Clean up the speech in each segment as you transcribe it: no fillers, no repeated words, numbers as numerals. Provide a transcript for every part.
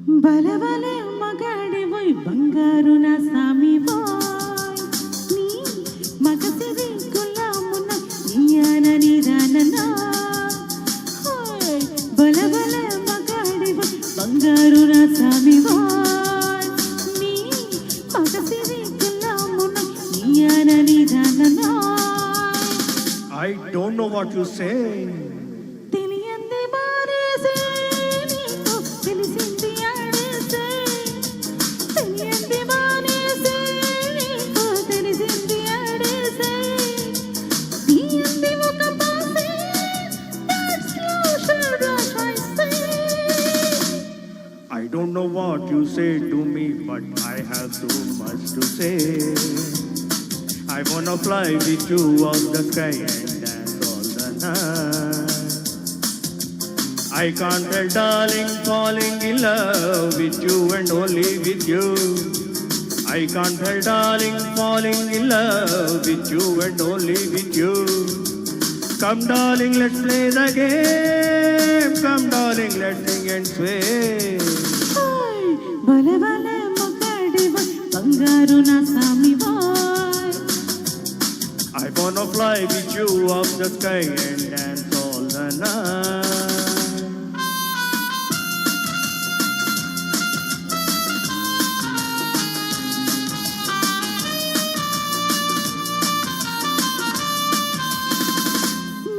బలబలే మగాడి పోయి బంగారు నా సామి బాయ్ నీ మగసిరి గులామున నీయానని రాననా బలబలే మగాడి పోయి బంగారు నా సామి బాయ్ నీ మగసిరి గులామున నీయానని రాననా I don't know what you say. తెలియంది మారేసే నీకు తెలిసింది ఆడేసే తెలియంది మారేసే నీకు తెలిసింది ఆడేసే తీయంది ఒక పాసే that's closer as I say I don't know what you say to me, but I have so much to say. I wanna fly with you off the sky and dance all the night. I can't tell, darling, falling in love with you and only with you. I can't tell, darling, falling in love with you and only with you. Come, darling, let's play the game. Come, darling, let's sing and sway. భలే భలే మగాడి బంగారు నా సామి bye I wanna fly with you up the sky and dance all the night.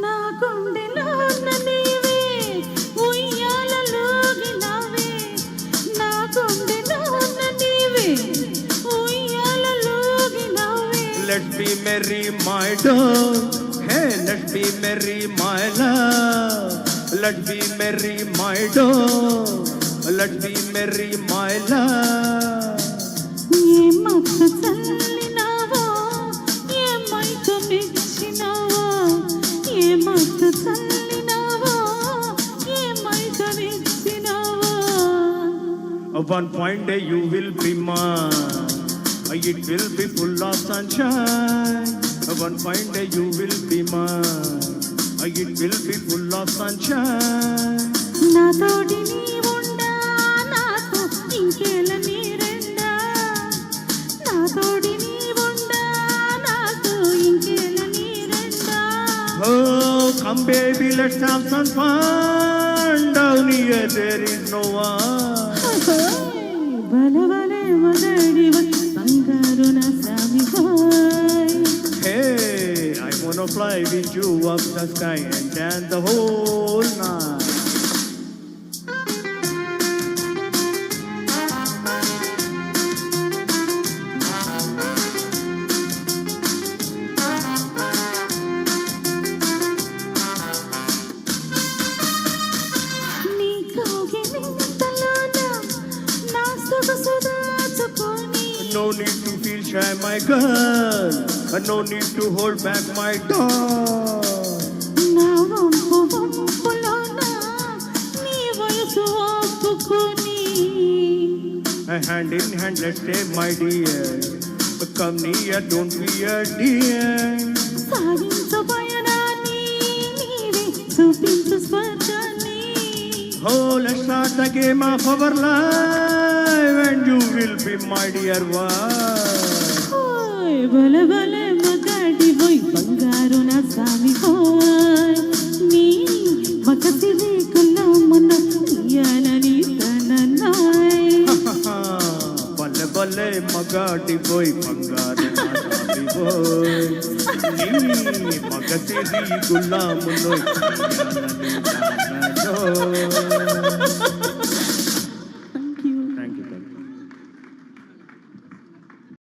నా గుండెలో నీవే ఉయ్యాలలోగినావే నా గుండెలో నీవే ఉయ్యాలలోగినావే Let's be merry, my dove. Hey, let's be merry, my love. Let's be merry, my dove. Let's be merry, my love. ఏ మత్తు చల్లినావో ఏ మైకమిచ్చినావో ఏ మత్తు చల్లినావో ఏ మైకమిచ్చినావో One fine day you will be mine. It will be full of sunshine. One fine day you will be mine. It will be full of sunshine. నా తోటి నీ ఉండా నాతో ఇంకేల నీరెండా నా తోటి నీ ఉండా నాతో ఇంకేల నీరెండా Oh, come baby, let's have some fun. Down here there is no one. భలే భలే మగాడి బంగారు నా సామి bye Hey, I wanna fly with you up the sky and dance the whole night. నీ కౌగిలింతలోన నా సొగసు దాచుకొని No need to feel shy, my girl. No need to hold back, my dog. నా వంపు వంపులోన నీ వయసు ఒప్పుకొని Hand in hand, let's stay, my dear. Come near, don't be a dear. సాగించు పయనాన్ని నీవే చూపించు స్వర్గాన్ని Oh, let's start the game of our life, and you will be my dear wife. ఓయ్ భలే భలే మగాడి పోయి బంగారు నా సామి పోయ్ నీ మగసిరి కులమున నీయానని తననాయ్ Balle balle magadi boy bangaru naadi boy. Nee magasiri gulamuno.